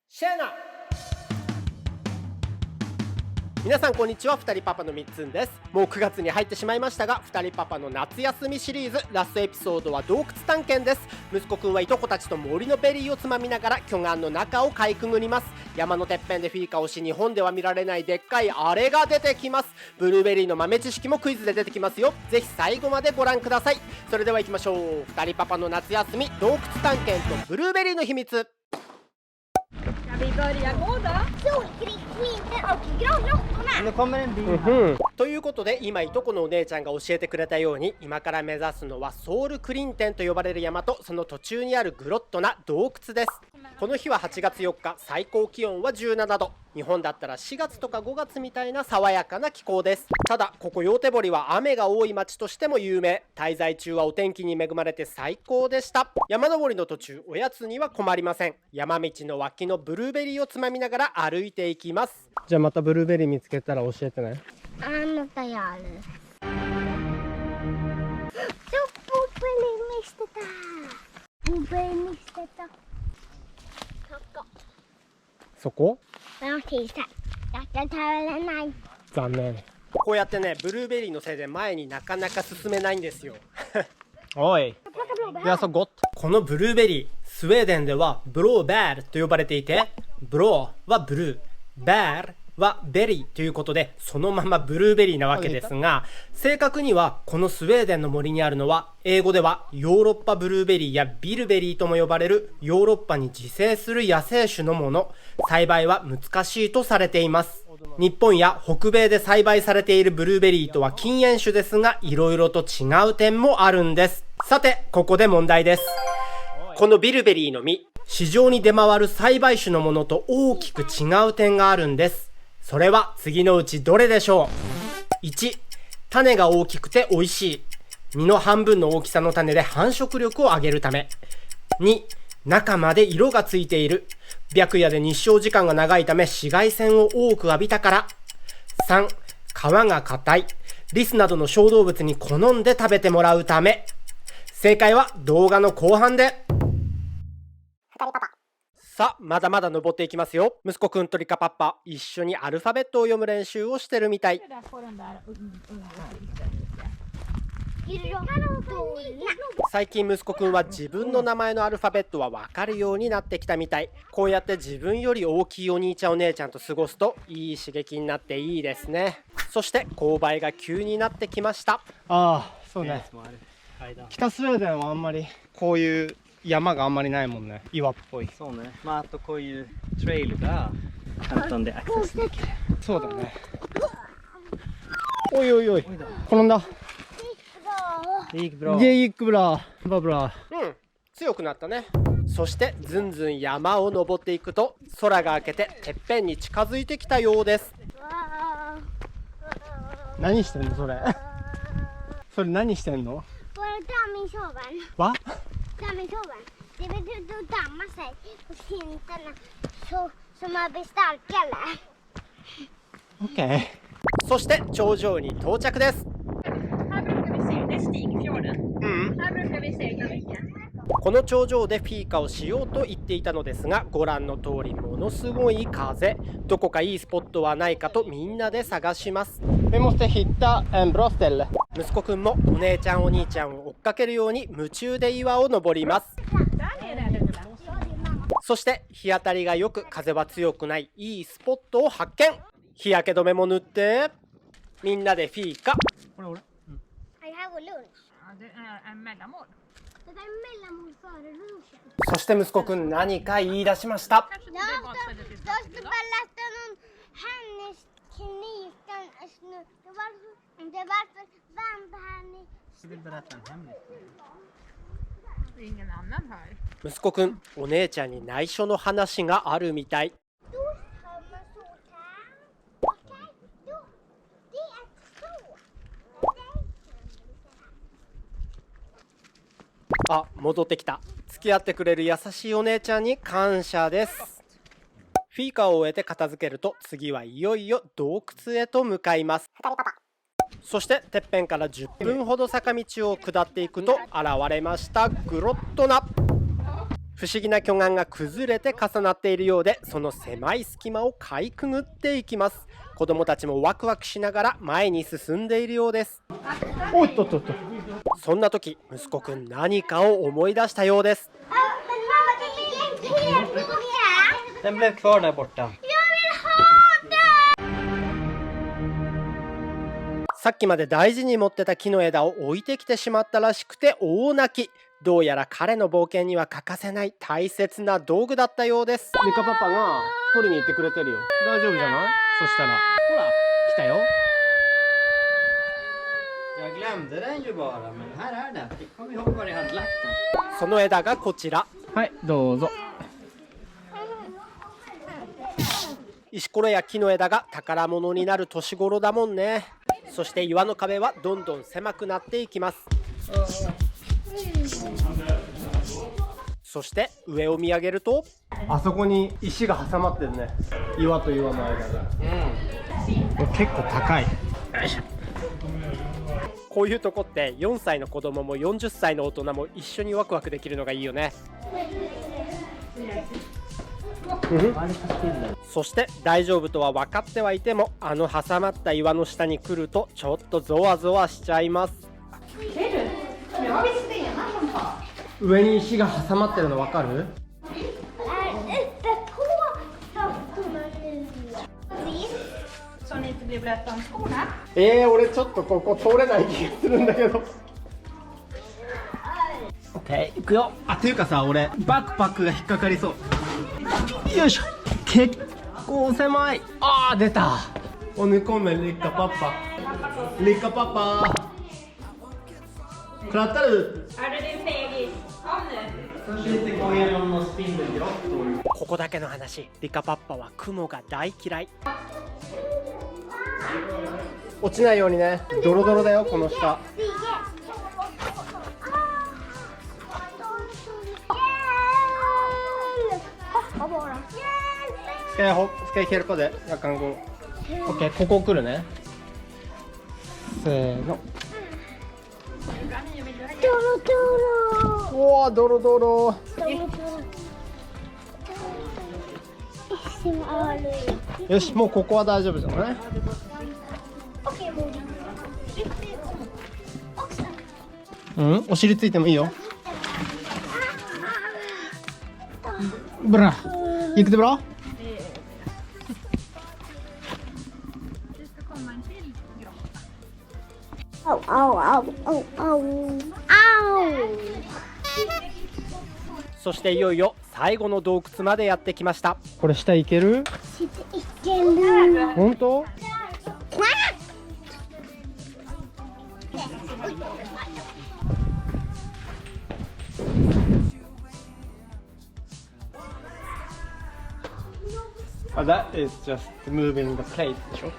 シェーナ。皆さんこんにちは、二人パパのみっつんです。もう9月に入ってしまいましたが、二人パパの夏休みシリーズラストエピソードは洞窟探検です。息子くんはいとこたちと森のベリーをつまみながら巨岩の中をかいくぐります。山のてっぺんでフィーカをし、日本では見られないでっかいあれが出てきます。ブルーベリーの豆知識もクイズで出てきますよ。ぜひ最後までご覧ください。それでは行きましょう。二人パパの夏休み洞窟探検とブルーベリーの秘密。Vi börjar gå då. Solkrigsvinter och granråttorna. Nu kommer en bil. ということで、今いとこのお姉ちゃんが教えてくれたように、今から目指すのはソウルクリンテンと呼ばれる山とその途中にあるグロットな洞窟です。この日は8月4日、最高気温は17度。日本だったら4月とか5月みたいな爽やかな気候です。ただここ陽手堀は雨が多い町としても有名。滞在中はお天気に恵まれて最高でした。山登りの途中、おやつには困りません。山道の脇のブルーベリーをつまみながら歩いていきます。じゃあまたブルーベリー見つけたら教えてね。Annat gör det. Så Bobben mistade. Bobben mistade. そこ？ Jag tittar. Jag tar väl nej. 残念。こうやってね、ブルーベリーのせいで前になかなか進めないんですよ。おい。このブルーベリー、スウェーデンではブローバールと呼ばれていて、ブローはブルー、バールはベリーということで、そのままブルーベリーなわけですが、正確にはこのスウェーデンの森にあるのは、英語ではヨーロッパブルーベリーやビルベリーとも呼ばれるヨーロッパに自生する野生種のもの。栽培は難しいとされています。日本や北米で栽培されているブルーベリーとは禁煙種ですが、いろいろと違う点もあるんです。さて、ここで問題です。このビルベリーの実、市場に出回る栽培種のものと大きく違う点があるんです。それは次のうちどれでしょう？ 1、種が大きくて美味しい。実の半分の大きさの種で繁殖力を上げるため。2、中まで色がついている。白夜で日照時間が長いため紫外線を多く浴びたから。3、皮が硬い。リスなどの小動物に好んで食べてもらうため。正解は動画の後半で。さあ、まだまだ登っていきますよ。息子くんとリカパッパ、一緒にアルファベットを読む練習をしてるみたい。最近息子くんは自分の名前のアルファベットは分かるようになってきたみたい。こうやって自分より大きいお兄ちゃんお姉ちゃんと過ごすといい刺激になっていいですね。そして勾配が急になってきました。ああ、そうね。北スウェーデンはあんまりこういう山があんまりないもんね。岩っぽい。そうね。まあ、あとこういうトレイルが簡単でアクセスできる。そうだね。おいおいおい、転んだ。いいブラ。ゲイクブラバブラ。強くなったね。そしてずんずん山を登っていくと、空が明けててっぺんに近づいてきたようです。何してんのそれ？それ何してんの？わDet betyder att damma sig på skintarna så man blir starkare. OK。そして頂上に到着です。この頂上でフィーカをしようと言っていたのですが、ご覧の通りものすごい風。どこかいいスポットはないかとみんなで探します。息子くんもお姉ちゃんお兄ちゃんを追っかけるように夢中で岩を登ります。そして日当たりがよく風は強くないいいスポットを発見。日焼け止めも塗ってみんなでフィーカ。そして息子くん何か言い出しました。息子くん、お姉ちゃんに内緒の話があるみたい。あ、戻ってきた。付き合ってくれる優しいお姉ちゃんに感謝です。フィーカを終えて片付けると、次はいよいよ洞窟へと向かいます。そしててっぺんから10分ほど坂道を下っていくと現れましたグロットナ。不思議な巨岩が崩れて重なっているようで、その狭い隙間をかいくぐっていきます。子供たちもワクワクしながら前に進んでいるようです。おっとっとっと。そんな時、息子くん何かを思い出したようです。Den blev kvar där borta. さっきまで大事に持ってた木の枝を置いてきてしまったらしくて大泣き。どうやら彼の冒険には欠かせない大切な道具だったようです。リカパパが取りに行ってくれてるよ。大丈夫じゃない？そしたらほら来たよ。 Jag glömde den ju bara, men här är den. Jag kommer ihåg var jag hade lagt den. その枝がこちら。はい、どうぞ。石ころや木の枝が宝物になる年頃だもんね。そして岩の壁はどんどん狭くなっていきます。そして上を見上げると、あそこに石が挟まってるね。岩と岩の間が、結構高い。こういうとこって4歳の子供も40歳の大人も一緒にワクワクできるのがいいよね。そして大丈夫とは分かってはいても、あの挟まった岩の下に来るとちょっとゾワゾワしちゃいます。上に石が挟まってるの分かる？俺ちょっとここ通れない気がするんだけど。OK、行くよ。っていうかさ、俺バックパックが引っかかりそう。よいしょ。結構狭い。出た。おぬこめリカパパ。リカパパ。クラッタル。ここだけの話、リカパッパは雲が大嫌い。落ちないようにね。ドロドロだよこの下。Ska jag hjälpa dig? Jag kan gå. Okej, ここ来るね。せーの。おー、ドロドロ。よし、もうここは大丈夫じゃない？お尻ついてもいいよ。ブラ、行くでブラ。そしていよいよ最後の洞窟までやってきました。これ下行ける？いける。本当？That is just moving the plate でしょ。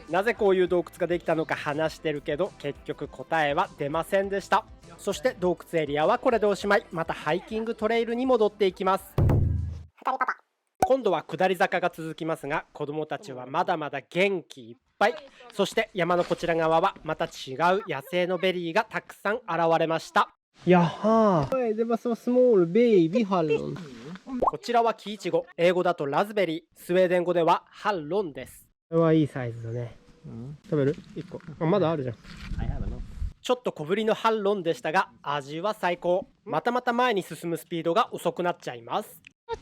なぜこういう洞窟ができたのか話してるけど、結局答えは出ませんでした。そして洞窟エリアはこれでおしまい。またハイキングトレイルに戻っていきます。今度は下り坂が続きますが、子供たちはまだまだ元気いっぱい。そして山のこちら側はまた違う野生のベリーがたくさん現れました。やはー、ではそのスモールベイビーハロン。こちらはキイチゴ、英語だとラズベリー、スウェーデン語ではハッロンです。これはいいサイズだね。食べる？1個。まだあるじゃん。ちょっと小ぶりのハッロンでしたが、味は最高。またまた前に進むスピードが遅くなっちゃいます。持っ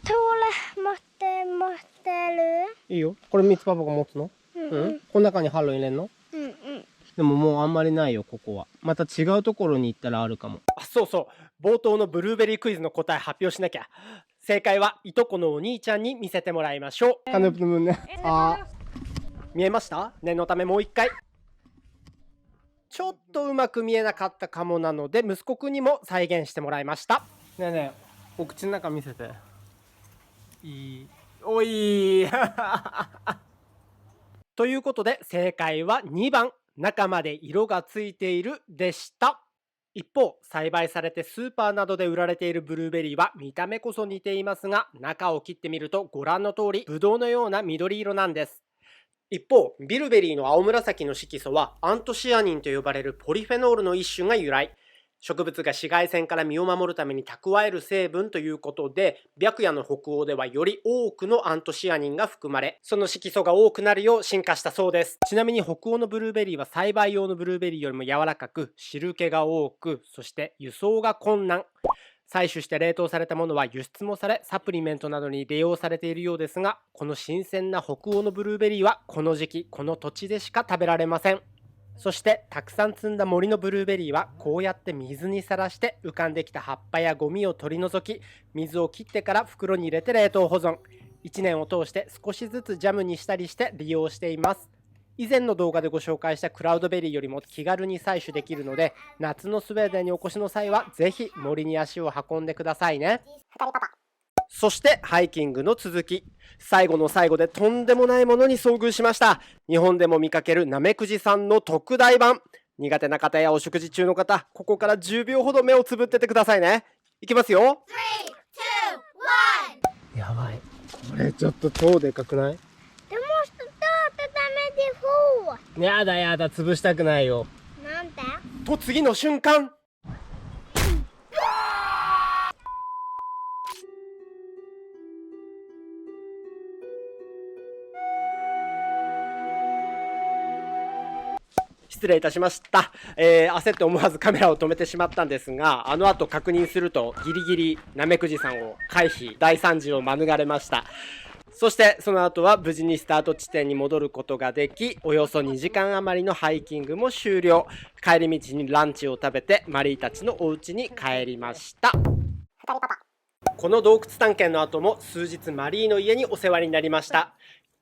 てる？いいよ。これ3つパパが持つの？この中にハッロン入れんの？でももうあんまりないよ、ここは。また違うところに行ったらあるかも。そうそう。冒頭のブルーベリークイズの答え発表しなきゃ。正解はいとこのお兄ちゃんに見せてもらいましょう。カヌプムね。見えました？念のためもう一回。ちょっとうまく見えなかったかもなので、息子くんにも再現してもらいました。ねえねえ、お口の中見せて。おいということで正解は2番、中まで色がついているでした。一方、栽培されてスーパーなどで売られているブルーベリーは見た目こそ似ていますが、中を切ってみるとご覧の通りブドウのような緑色なんです。一方、ビルベリーの青紫の色素はアントシアニンと呼ばれるポリフェノールの一種が由来。植物が紫外線から身を守るために蓄える成分ということで、白夜の北欧ではより多くのアントシアニンが含まれ、その色素が多くなるよう進化したそうです。ちなみに北欧のブルーベリーは栽培用のブルーベリーよりも柔らかく、汁気が多く、そして輸送が困難。採取して冷凍されたものは輸出もされ、サプリメントなどに利用されているようですが、この新鮮な北欧のブルーベリーはこの時期、この土地でしか食べられません。そしてたくさん摘んだ森のブルーベリーはこうやって水にさらして浮かんできた葉っぱやゴミを取り除き、水を切ってから袋に入れて冷凍保存。1年を通して少しずつジャムにしたりして利用しています。以前の動画でご紹介したクラウドベリーよりも気軽に採取できるので、夏のスウェーデンにお越しの際はぜひ森に足を運んでくださいね。そしてハイキングの続き。最後の最後でとんでもないものに遭遇しました。日本でも見かけるナメクジさんの特大版。苦手な方やお食事中の方、ここから10秒ほど目をつぶっててくださいね。いきますよ。3、2、1。やばい。これちょっと超でかくない？やだやだ、潰したくないよ。なんで？と次の瞬間。失礼いたしました。焦って思わずカメラを止めてしまったんですが、あの後確認するとギリギリナメクジさんを回避、大惨事を免れました。そしてその後は無事にスタート地点に戻ることができ、およそ2時間余りのハイキングも終了。帰り道にランチを食べてマリーたちのお家に帰りました。この洞窟探検の後も数日マリーの家にお世話になりました。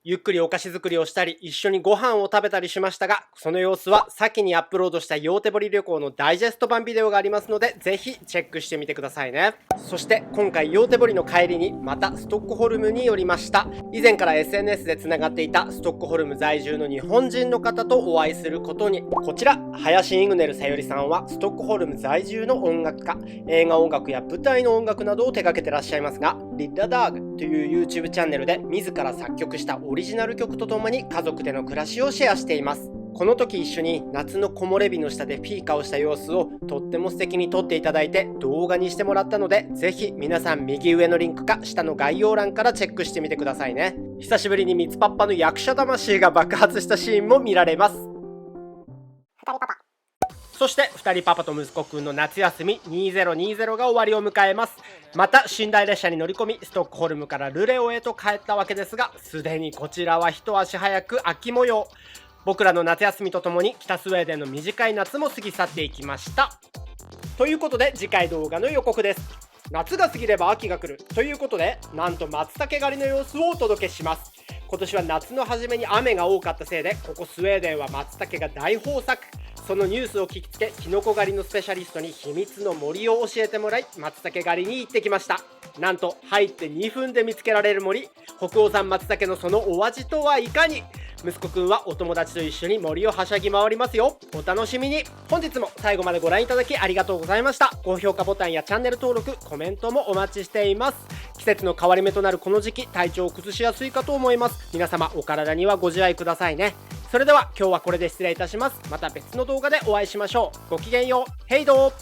ゆっくりお菓子作りをしたり、一緒にご飯を食べたりしましたが、その様子は先にアップロードしたヨーテボリ旅行のダイジェスト版ビデオがありますので、ぜひチェックしてみてくださいね。そして今回ヨーテボリの帰りにまたストックホルムに寄りました。以前から SNS でつながっていたストックホルム在住の日本人の方とお会いすることに。こちら林イグネルさよりさんはストックホルム在住の音楽家、映画音楽や舞台の音楽などを手掛けてらっしゃいますが、リッダーダーグという YouTube チャンネルで自ら作曲したオリジナル曲とともに家族での暮らしをシェアしています。この時一緒に夏の木漏れ日の下でフィーカをした様子をとっても素敵に撮っていただいて動画にしてもらったので、ぜひ皆さん右上のリンクか下の概要欄からチェックしてみてくださいね。久しぶりにミツパッパの役者魂が爆発したシーンも見られます。そして2人パパと息子くんの夏休み2020が終わりを迎えます。また寝台列車に乗り込みストックホルムからルレオへと帰ったわけですが、すでにこちらは一足早く秋模様。僕らの夏休みとともに北スウェーデンの短い夏も過ぎ去っていきました。ということで次回動画の予告です。夏が過ぎれば秋が来るということで、なんと松茸狩りの様子をお届けします。今年は夏の初めに雨が多かったせいで、ここスウェーデンは松茸が大豊作。そのニュースを聞きつけ、キノコ狩りのスペシャリストに秘密の森を教えてもらい、松茸狩りに行ってきました。なんと入って2分で見つけられる森、北欧産松茸のそのお味とはいかに。息子くんはお友達と一緒に森をはしゃぎ回りますよ。お楽しみに。本日も最後までご覧いただきありがとうございました。高評価ボタンやチャンネル登録、コメントもお待ちしています。季節の変わり目となるこの時期、体調を崩しやすいかと思います。皆様お体にはご自愛くださいね。それでは今日はこれで失礼いたします。また別の動画でお会いしましょう。ごきげんよう。ヘイドー。2人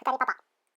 パパ。